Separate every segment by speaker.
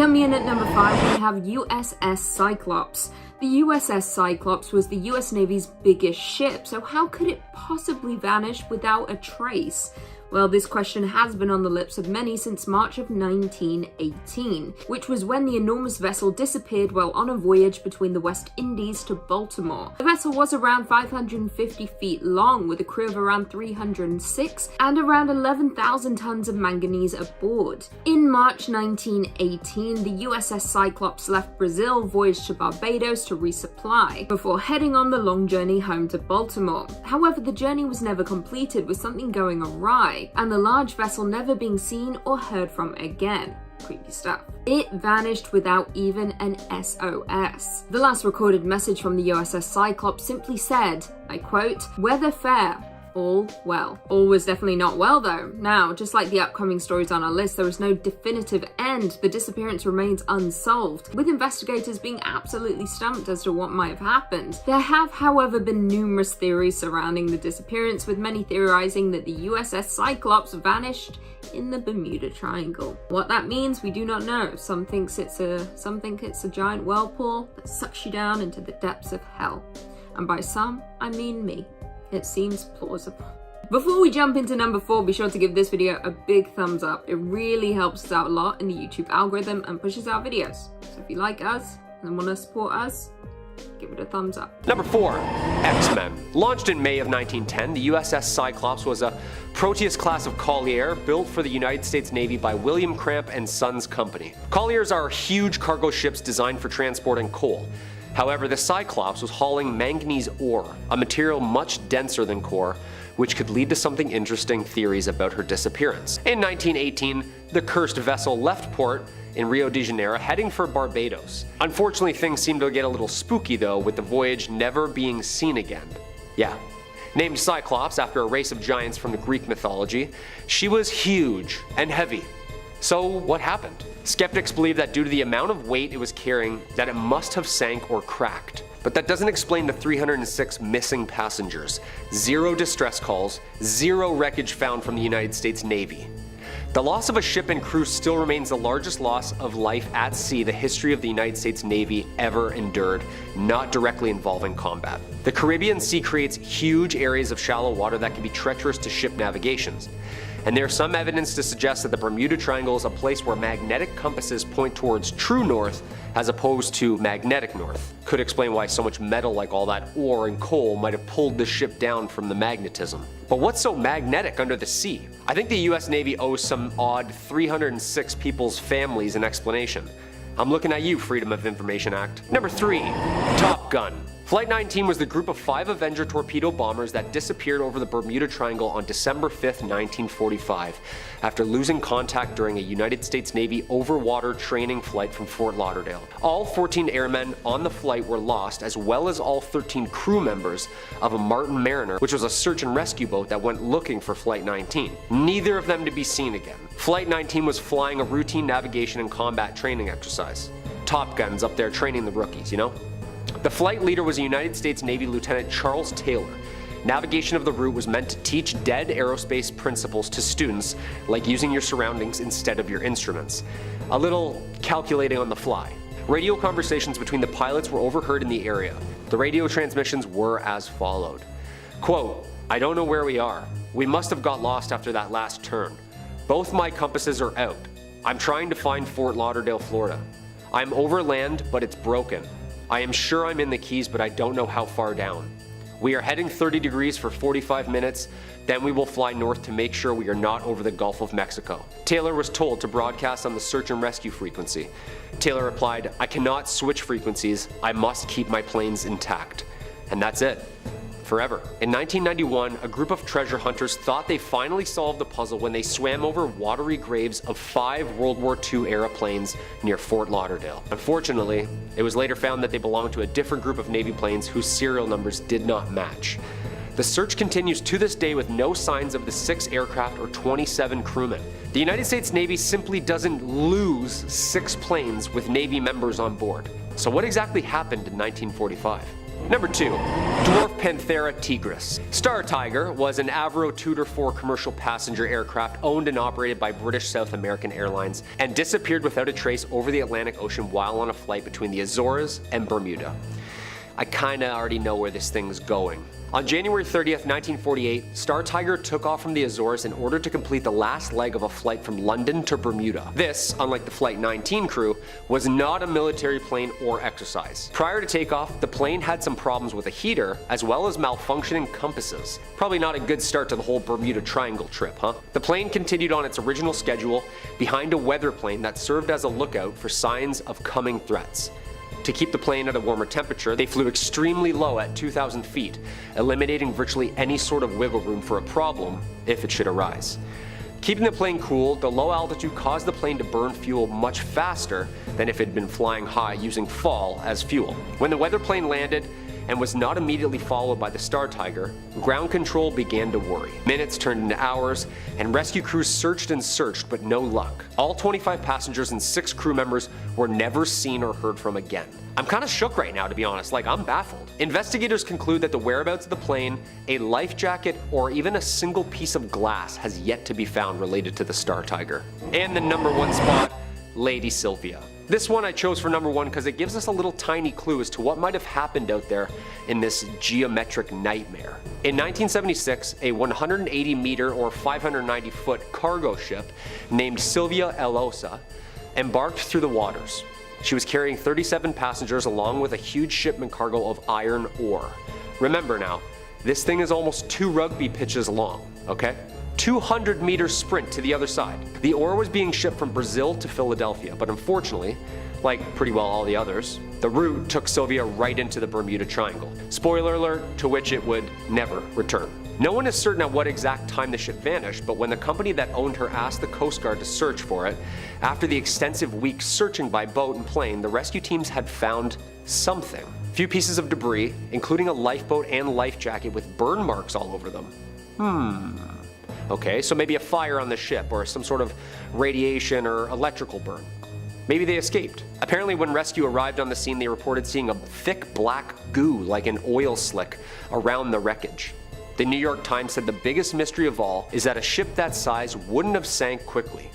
Speaker 1: Coming in at number 5, we have USS Cyclops. The USS Cyclops was the US Navy's biggest ship, so how could it possibly vanish without a trace? Well, this question has been on the lips of many since March of 1918, which was when the enormous vessel disappeared while on a voyage between the West Indies to Baltimore. The vessel was around 550 feet long, with a crew of around 306 and around 11,000 tons of manganese aboard. In March 1918, the USS Cyclops left Brazil, voyaged to Barbados to resupply, before heading on the long journey home to Baltimore. However, the journey was never completed, with something going awry, and the large vessel never being seen or heard from again. Creepy stuff. It vanished without even an SOS. The last recorded message from the USS Cyclops simply said, I quote, "Weather fair. All well." All was definitely not well though. Now, just like the upcoming stories on our list, there is no definitive end. The disappearance remains unsolved, with investigators being absolutely stumped as to what might have happened. There have, however, been numerous theories surrounding the disappearance, with many theorizing that the USS Cyclops vanished in the Bermuda Triangle. What that means, we do not know. Some think it's a giant whirlpool that sucks you down into the depths of hell. And by some, I mean me. It seems plausible. Before we jump into number 4, be sure to give this video a big thumbs up. It really helps us out a lot in the YouTube algorithm and pushes our videos. So if you like us and want to support us, give it a thumbs up.
Speaker 2: Number 4, X-Men. Launched in May of 1910, the USS Cyclops was a Proteus class of collier built for the United States Navy by William Cramp and Sons Company. Colliers are huge cargo ships designed for transporting coal. However, the Cyclops was hauling manganese ore, a material much denser than coal, which could lead to something interesting theories about her disappearance. In 1918, the cursed vessel left port in Rio de Janeiro heading for Barbados. Unfortunately, things seemed to get a little spooky though, with the voyage never being seen again. Yeah. Named Cyclops after a race of giants from the Greek mythology, she was huge and heavy. So what happened? Skeptics believe that due to the amount of weight it was carrying, that it must have sank or cracked. But that doesn't explain the 306 missing passengers, 0 distress calls, 0 wreckage found from the United States Navy. The loss of a ship and crew still remains the largest loss of life at sea the history of the United States Navy ever endured, not directly involving combat. The Caribbean Sea creates huge areas of shallow water that can be treacherous to ship navigations. And there's some evidence to suggest that the Bermuda Triangle is a place where magnetic compasses point towards true north as opposed to magnetic north. Could explain why so much metal like all that ore and coal might have pulled the ship down from the magnetism. But what's so magnetic under the sea? I think the US Navy owes some odd 306 people's families an explanation. I'm looking at you, Freedom of Information Act. Number 3, Top Gun. Flight 19 was the group of 5 Avenger torpedo bombers that disappeared over the Bermuda Triangle on December 5th, 1945, after losing contact during a United States Navy overwater training flight from Fort Lauderdale. All 14 airmen on the flight were lost, as well as all 13 crew members of a Maritime Mariner, which was a search and rescue boat that went looking for Flight 19. Neither of them to be seen again. Flight 19 was flying a routine navigation and combat training exercise. Top Gun's up there training the rookies, you know? The flight leader was a United States Navy Lieutenant Charles Taylor. Navigation of the route was meant to teach dead aerospace principles to students, like using your surroundings instead of your instruments. A little calculating on the fly. Radio conversations between the pilots were overheard in the area. The radio transmissions were as followed. Quote, "I don't know where we are. We must have got lost after that last turn. Both my compasses are out. I'm trying to find Fort Lauderdale, Florida. I'm over land, but it's broken. I am sure I'm in the Keys, but I don't know how far down. We are heading 30 degrees for 45 minutes, then we will fly north to make sure we are not over the Gulf of Mexico." Taylor was told to broadcast on the search and rescue frequency. Taylor replied, "I cannot switch frequencies. I must keep my planes intact." And that's it. Forever. In 1991, a group of treasure hunters thought they finally solved the puzzle when they swam over watery graves of 5 World War II era planes near Fort Lauderdale. Unfortunately, it was later found that they belonged to a different group of Navy planes whose serial numbers did not match. The search continues to this day with no signs of the 6 aircraft or 27 crewmen. The United States Navy simply doesn't lose 6 planes with Navy members on board. So what exactly happened in 1945? Number 2. Dwarf Panthera tigris. Star Tiger was an Avro Tudor IV commercial passenger aircraft owned and operated by British South American Airlines and disappeared without a trace over the Atlantic Ocean while on a flight between the Azores and Bermuda. I kinda already know where this thing's going. On January 30th, 1948, Star Tiger took off from the Azores in order to complete the last leg of a flight from London to Bermuda. This, unlike the Flight 19 crew, was not a military plane or exercise. Prior to takeoff, the plane had some problems with a heater, as well as malfunctioning compasses. Probably not a good start to the whole Bermuda Triangle trip, huh? The plane continued on its original schedule behind a weather plane that served as a lookout for signs of coming threats. To keep the plane at a warmer temperature, they flew extremely low at 2,000 feet, eliminating virtually any sort of wiggle room for a problem if it should arise. Keeping the plane cool, the low altitude caused the plane to burn fuel much faster than if it had been flying high using fall as fuel. When the weather plane landed and was not immediately followed by the Star Tiger, ground control began to worry. Minutes turned into hours, and rescue crews searched and searched, but no luck. All 25 passengers and 6 crew members were never seen or heard from again. I'm kinda shook right now, to be honest, I'm baffled. Investigators conclude that the whereabouts of the plane, a life jacket, or even a single piece of glass has yet to be found related to the Star Tiger. And the number 1 spot, Lady Sylvia. This one I chose for number 1 because it gives us a little tiny clue as to what might have happened out there in this geometric nightmare. In 1976, a 180 meter or 590 foot cargo ship named Sylvia Elosa embarked through the waters. She was carrying 37 passengers along with a huge shipment cargo of iron ore. Remember now, this thing is almost 2 rugby pitches long, okay? 200-meter sprint to the other side. The ore was being shipped from Brazil to Philadelphia, but unfortunately, like pretty well all the others, the route took Sylvia right into the Bermuda Triangle. Spoiler alert, to which it would never return. No one is certain at what exact time the ship vanished, but when the company that owned her asked the Coast Guard to search for it, after the extensive weeks searching by boat and plane, the rescue teams had found something. Few pieces of debris, including a lifeboat and life jacket with burn marks all over them. Okay, so maybe a fire on the ship or some sort of radiation or electrical burn. Maybe they escaped. Apparently when rescue arrived on the scene, they reported seeing a thick black goo like an oil slick around the wreckage. The New York Times said the biggest mystery of all is that a ship that size wouldn't have sank quickly.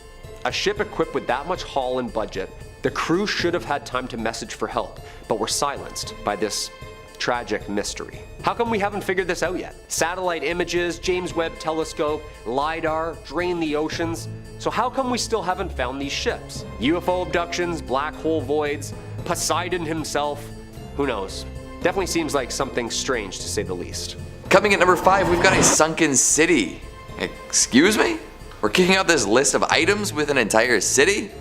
Speaker 2: A ship equipped with that much haul and budget, the crew should have had time to message for help, but were silenced by this tragic mystery. How come we haven't figured this out yet? Satellite images, James Webb Telescope, LiDAR, drain the oceans. So how come we still haven't found these ships? UFO abductions, black hole voids, Poseidon himself, who knows? Definitely seems like something strange to say the least.
Speaker 3: Coming at number 5, we've got a sunken city. Excuse me? We're kicking out this list of items with an entire city?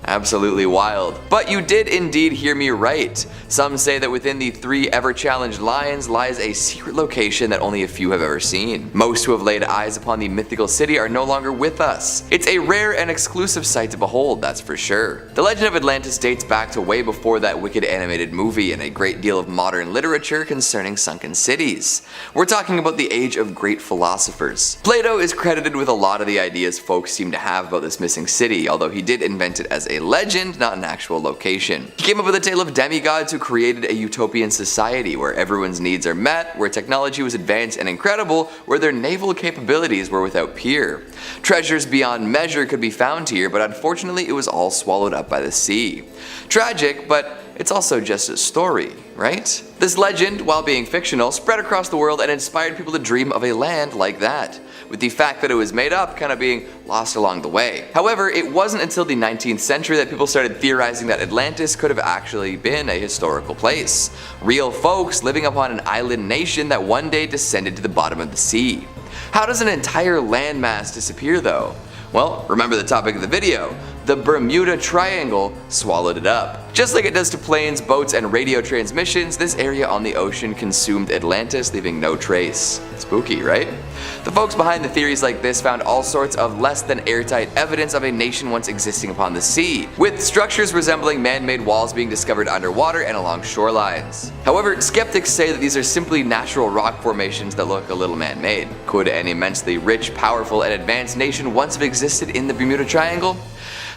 Speaker 3: Absolutely wild. But you did indeed hear me right. Some say that within the 3 ever-challenged lions lies a secret location that only a few have ever seen. Most who have laid eyes upon the mythical city are no longer with us. It's a rare and exclusive sight to behold, that's for sure. The legend of Atlantis dates back to way before that wicked animated movie and a great deal of modern literature concerning sunken cities. We're talking about the age of great philosophers. Plato is credited with a lot of the ideas folks seem to have about this missing city, although he did invent it as a legend, not an actual location. He came up with a tale of demigods who created a utopian society where everyone's needs are met, where technology was advanced and incredible, where their naval capabilities were without peer. Treasures beyond measure could be found here, but unfortunately it was all swallowed up by the sea. Tragic, but it's also just a story, right? This legend, while being fictional, spread across the world and inspired people to dream of a land like that, with the fact that it was made up kind of being lost along the way. However, it wasn't until the 19th century that people started theorizing that Atlantis could have actually been a historical place. Real folks living upon an island nation that one day descended to the bottom of the sea. How does an entire landmass disappear though? Well, remember the topic of the video. The Bermuda Triangle swallowed it up. Just like it does to planes, boats, and radio transmissions, this area on the ocean consumed Atlantis, leaving no trace. Spooky, right? The folks behind the theories like this found all sorts of less than airtight evidence of a nation once existing upon the sea, with structures resembling man-made walls being discovered underwater and along shorelines. However, skeptics say that these are simply natural rock formations that look a little man-made. Could an immensely rich, powerful, and advanced nation once have existed in the Bermuda Triangle?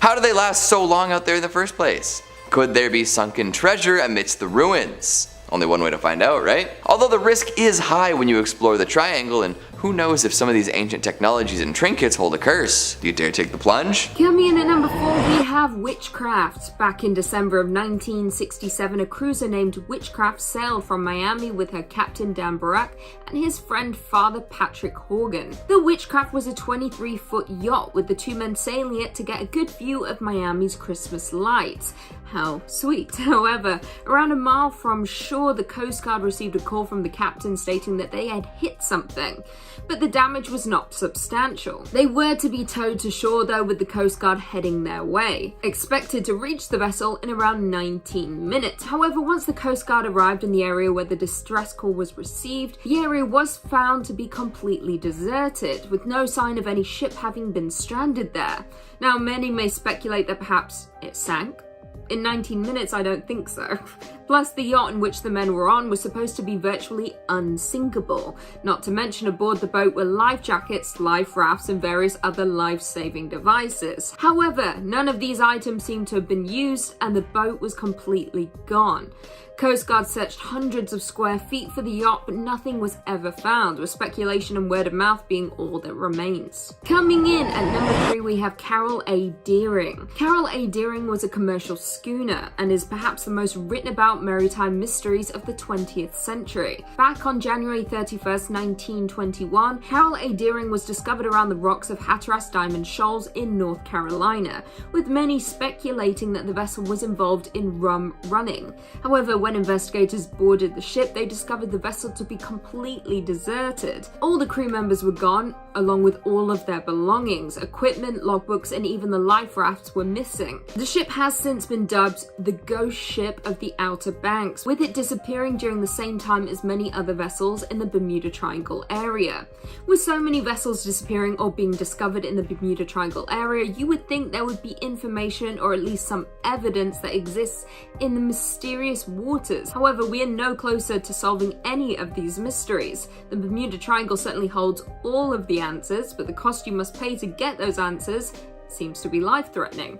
Speaker 3: How do they last so long out there in the first place? Could there be sunken treasure amidst the ruins? Only one way to find out, right? Although the risk is high when you explore the triangle, and who knows if some of these ancient technologies and trinkets hold a curse. Do you dare take the plunge?
Speaker 1: Coming in at number 4, we have witchcraft. Back in December of 1967, a cruiser named Witchcraft sailed from Miami with her captain Dan Barak and his friend Father Patrick Horgan. The Witchcraft was a 23-foot yacht with the two men sailing it to get a good view of Miami's Christmas lights. How sweet. However, around a mile from shore, the Coast Guard received a call from the captain stating that they had hit something, but the damage was not substantial. They were to be towed to shore though, with the Coast Guard heading their way, expected to reach the vessel in around 19 minutes. However, once the Coast Guard arrived in the area where the distress call was received, the area was found to be completely deserted, with no sign of any ship having been stranded there. Now, many may speculate that perhaps it sank. In 19 minutes, I don't think so. Plus, the yacht in which the men were on was supposed to be virtually unsinkable. Not to mention, aboard the boat were life jackets, life rafts, and various other life-saving devices. However, none of these items seemed to have been used, and the boat was completely gone. Coast Guard searched hundreds of square feet for the yacht, but nothing was ever found, with speculation and word of mouth being all that remains. Coming in at number 3, we have Carol A. Deering. Carol A. Deering was a commercial schooner and is perhaps the most written about maritime mysteries of the 20th century. Back on January 31st, 1921, Carol A. Deering was discovered around the rocks of Hatteras Diamond Shoals in North Carolina, with many speculating that the vessel was involved in rum running. However, when investigators boarded the ship, they discovered the vessel to be completely deserted. All the crew members were gone, along with all of their belongings. Equipment, logbooks, and even the life rafts were missing. The ship has since been dubbed the ghost ship of the Outer Banks, with it disappearing during the same time as many other vessels in the Bermuda Triangle area. With so many vessels disappearing or being discovered in the Bermuda Triangle area, you would think there would be information or at least some evidence that exists in the mysterious waters. However, we are no closer to solving any of these mysteries. The Bermuda Triangle certainly holds all of the answers, but the cost you must pay to get those answers seems to be life-threatening.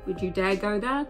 Speaker 1: Would you dare go there?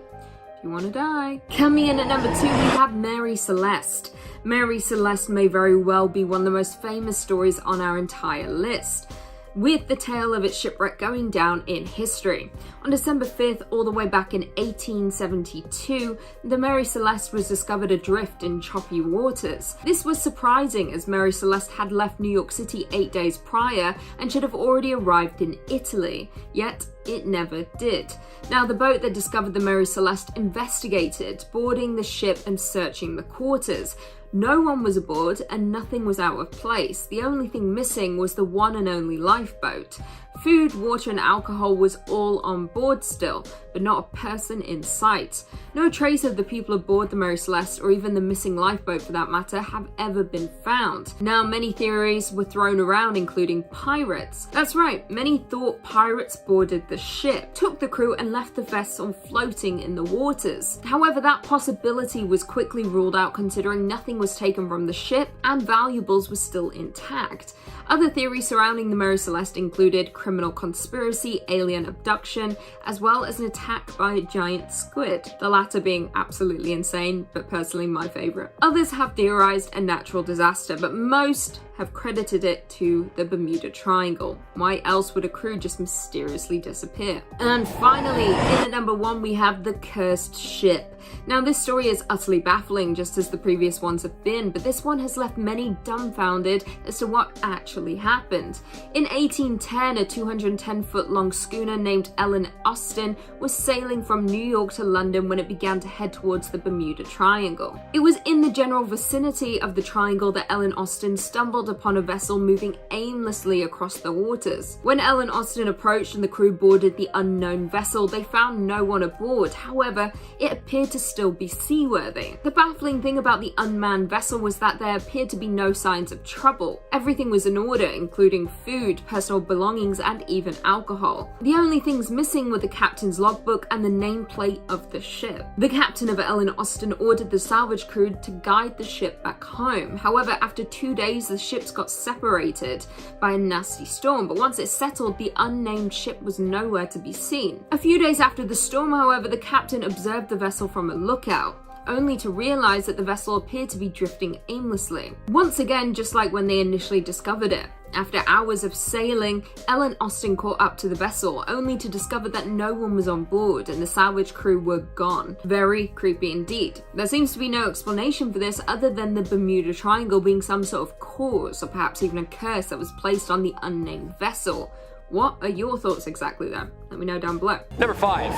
Speaker 1: If you want to die. Coming in at number 2, we have Mary Celeste. Mary Celeste may very well be one of the most famous stories on our entire list, with the tale of its shipwreck going down in history. On December 5th, all the way back in 1872, the Mary Celeste was discovered adrift in choppy waters. This was surprising, as Mary Celeste had left New York City 8 days prior and should have already arrived in Italy, yet it never did. Now, the boat that discovered the Mary Celeste investigated, boarding the ship and searching the quarters. No one was aboard and nothing was out of place. The only thing missing was the one and only lifeboat. Food, water, and alcohol was all on board still, but not a person in sight. No trace of the people aboard the Mary Celeste, or even the missing lifeboat for that matter, have ever been found. Now, many theories were thrown around, including pirates. That's right, many thought pirates boarded the ship, took the crew, and left the vessel floating in the waters. However, that possibility was quickly ruled out, considering nothing was taken from the ship and valuables were still intact. Other theories surrounding the Mary Celeste included criminal conspiracy, alien abduction, as well as an attack by a giant squid, the latter being absolutely insane, but personally my favourite. Others have theorized a natural disaster, but most have credited it to the Bermuda Triangle. Why else would a crew just mysteriously disappear? And finally, in at number 1, we have the cursed ship. Now, this story is utterly baffling, just as the previous ones have been, but this one has left many dumbfounded as to what actually happened. In 1810, a 210-foot-long schooner named Ellen Austin was sailing from New York to London when it began to head towards the Bermuda Triangle. It was in the general vicinity of the triangle that Ellen Austin stumbled upon a vessel moving aimlessly across the waters. When Ellen Austin approached and the crew boarded the unknown vessel, they found no one aboard. However, it appeared to still be seaworthy. The baffling thing about the unmanned vessel was that there appeared to be no signs of trouble. Everything was in order, including food, personal belongings, and even alcohol. The only things missing were the captain's logbook and the nameplate of the ship. The captain of Ellen Austin ordered the salvage crew to guide the ship back home. However, after 2 days, the ships got separated by a nasty storm, but once it settled, the unnamed ship was nowhere to be seen. A few days after the storm, however, the captain observed the vessel from a lookout. only to realize that the vessel appeared to be drifting aimlessly. Once again, just like when they initially discovered it. After hours of sailing, Elle and Austin caught up to the vessel, only to discover that no one was on board and the salvage crew were gone. Very creepy indeed. There seems to be no explanation for this other than the Bermuda Triangle being some sort of cause, or perhaps even a curse that was placed on the unnamed vessel. What are your thoughts exactly though? Let me know down below.
Speaker 2: Number 5.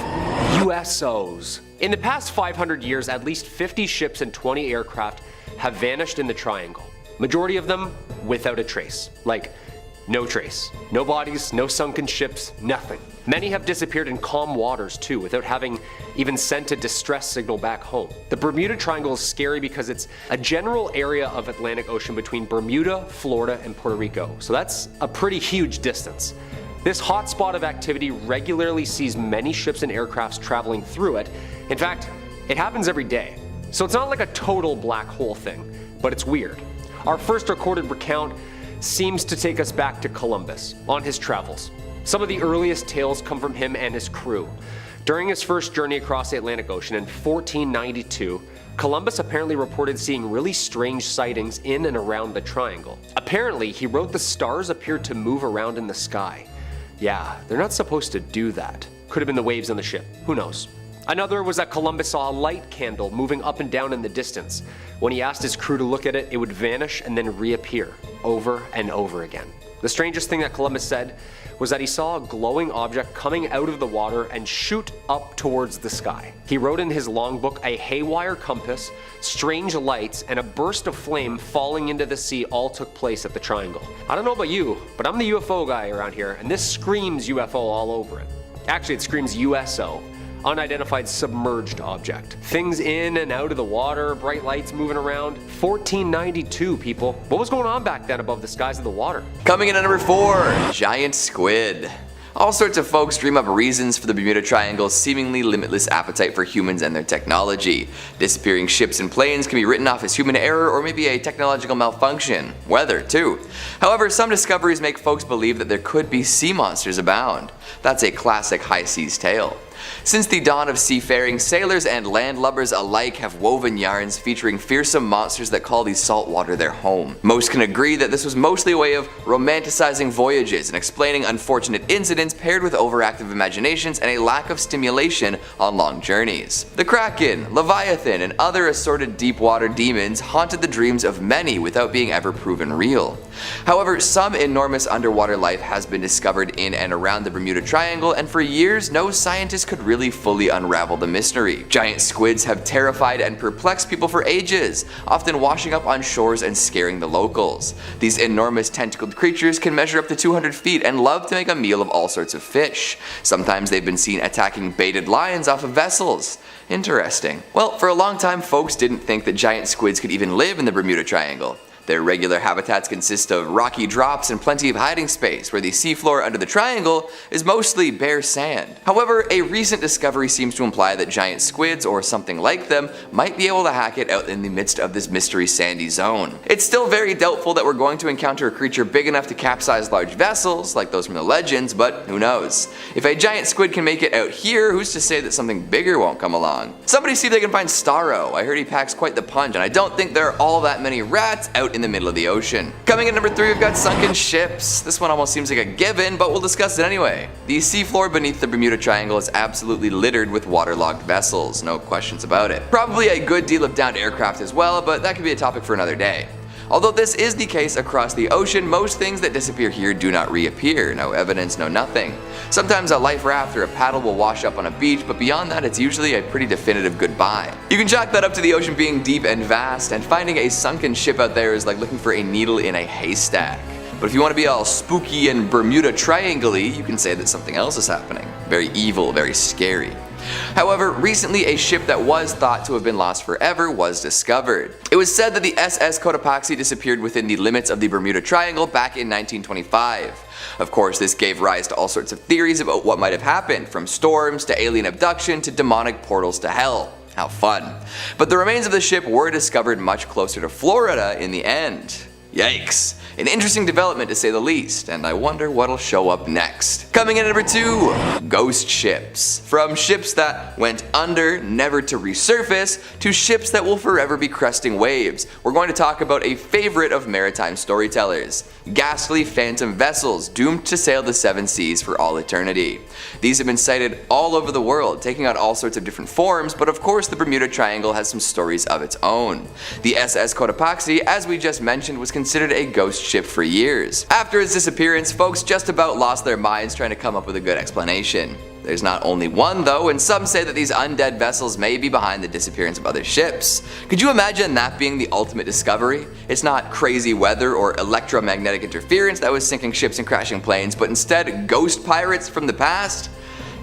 Speaker 2: USOs. In the past 500 years, at least 50 ships and 20 aircraft have vanished in the triangle. Majority of them without a trace. Like, no trace. No bodies, no sunken ships, nothing. Many have disappeared in calm waters too, without having even sent a distress signal back home. The Bermuda Triangle is scary because it's a general area of Atlantic Ocean between Bermuda, Florida, and Puerto Rico. So that's a pretty huge distance. This hotspot of activity regularly sees many ships and aircrafts traveling through it. In fact, it happens every day. So it's not like a total black hole thing, but it's weird. Our first recorded recount seems to take us back to Columbus on his travels. Some of the earliest tales come from him and his crew. During his first journey across the Atlantic Ocean in 1492, Columbus apparently reported seeing really strange sightings in and around the triangle. Apparently, he wrote the stars appeared to move around in the sky. Yeah, they're not supposed to do that. Could have been the waves on the ship, who knows. Another was that Columbus saw a light candle moving up and down in the distance. When he asked his crew to look at it, it would vanish and then reappear, over and over again. The strangest thing that Columbus said was that he saw a glowing object coming out of the water and shoot up towards the sky. He wrote in his logbook a haywire compass, strange lights, and a burst of flame falling into the sea all took place at the triangle. I don't know about you, but I'm the UFO guy around here, and this screams UFO all over it. Actually, it screams USO. Unidentified submerged object. Things in and out of the water, bright lights moving around. 1492, people. What was going on back then above the skies of the water?
Speaker 3: Coming in at number 4, giant squid. All sorts of folks dream up reasons for the Bermuda Triangle's seemingly limitless appetite for humans and their technology. Disappearing ships and planes can be written off as human error or maybe a technological malfunction. Weather, too. However, some discoveries make folks believe that there could be sea monsters abound. That's a classic high seas tale. Since the dawn of seafaring, sailors and landlubbers alike have woven yarns featuring fearsome monsters that call the salt water their home. Most can agree that this was mostly a way of romanticizing voyages and explaining unfortunate incidents paired with overactive imaginations and a lack of stimulation on long journeys. The Kraken, Leviathan, and other assorted deep water demons haunted the dreams of many without being ever proven real. However, some enormous underwater life has been discovered in and around the Bermuda Triangle, and for years no scientist could really fully unravel the mystery. Giant squids have terrified and perplexed people for ages, often washing up on shores and scaring the locals. These enormous tentacled creatures can measure up to 200 feet and love to make a meal of all sorts of fish. Sometimes they've been seen attacking baited lions off of vessels. Interesting. Well, for a long time folks didn't think that giant squids could even live in the Bermuda Triangle. Their regular habitats consist of rocky drops and plenty of hiding space, where the seafloor under the triangle is mostly bare sand. However, a recent discovery seems to imply that giant squids, or something like them, might be able to hack it out in the midst of this mystery sandy zone. It's still very doubtful that we're going to encounter a creature big enough to capsize large vessels, like those from the legends, but who knows. If a giant squid can make it out here, who's to say that something bigger won't come along? Somebody see if they can find Starro. I heard he packs quite the punch, and I don't think there are all that many rats out in the middle of the ocean. Coming in number 3, we've got sunken ships. This one almost seems like a given, but we'll discuss it anyway. The seafloor beneath the Bermuda Triangle is absolutely littered with waterlogged vessels, no questions about it. Probably a good deal of downed aircraft as well, but that could be a topic for another day. Although this is the case across the ocean, most things that disappear here do not reappear. No evidence, no nothing. Sometimes a life raft or a paddle will wash up on a beach, but beyond that it's usually a pretty definitive goodbye. You can chalk that up to the ocean being deep and vast, and finding a sunken ship out there is like looking for a needle in a haystack. But if you want to be all spooky and Bermuda Triangle-y, you can say that something else is happening. Very evil, very scary. However, recently a ship that was thought to have been lost forever was discovered. It was said that the SS Cotopaxi disappeared within the limits of the Bermuda Triangle back in 1925. Of course, this gave rise to all sorts of theories about what might have happened, from storms to alien abduction to demonic portals to hell. How fun. But the remains of the ship were discovered much closer to Florida in the end. Yikes. An interesting development to say the least, and I wonder what'll show up next. Coming in at number 2, ghost ships. From ships that went under, never to resurface, to ships that will forever be cresting waves, we're going to talk about a favorite of maritime storytellers. Ghastly phantom vessels doomed to sail the 7 seas for all eternity. These have been sighted all over the world, taking on all sorts of different forms, but of course the Bermuda Triangle has some stories of its own. The SS Cotopaxi, as we just mentioned, was considered a ghost ship for years. After its disappearance, folks just about lost their minds trying to come up with a good explanation. There's not only one though, and some say that these undead vessels may be behind the disappearance of other ships. Could you imagine that being the ultimate discovery? It's not crazy weather or electromagnetic interference that was sinking ships and crashing planes, but instead ghost pirates from the past?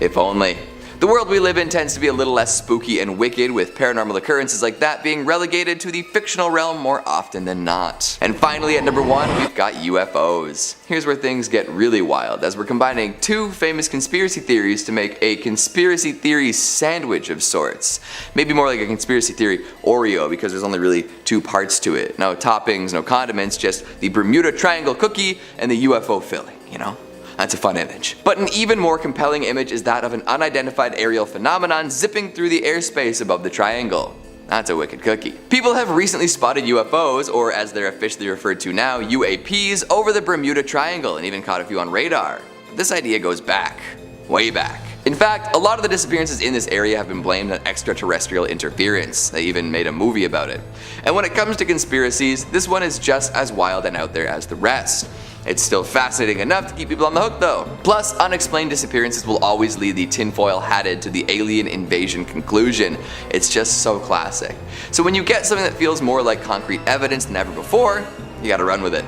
Speaker 3: If only. The world we live in tends to be a little less spooky and wicked, with paranormal occurrences like that being relegated to the fictional realm more often than not. And finally at number 1, we've got UFOs. Here's where things get really wild, as we're combining 2 famous conspiracy theories to make a conspiracy theory sandwich of sorts. Maybe more like a conspiracy theory Oreo, because there's only really 2 parts to it. No toppings, no condiments, just the Bermuda Triangle cookie and the UFO filling, you know? That's a fun image. But an even more compelling image is that of an unidentified aerial phenomenon zipping through the airspace above the triangle. That's a wicked cookie. People have recently spotted UFOs, or as they're officially referred to now, UAPs, over the Bermuda Triangle and even caught a few on radar. This idea goes back, way back. In fact, a lot of the disappearances in this area have been blamed on extraterrestrial interference. They even made a movie about it. And when it comes to conspiracies, this one is just as wild and out there as the rest. It's still fascinating enough to keep people on the hook though. Plus, unexplained disappearances will always lead the tinfoil hatted to the alien invasion conclusion. It's just so classic. So when you get something that feels more like concrete evidence than ever before, you gotta run with it.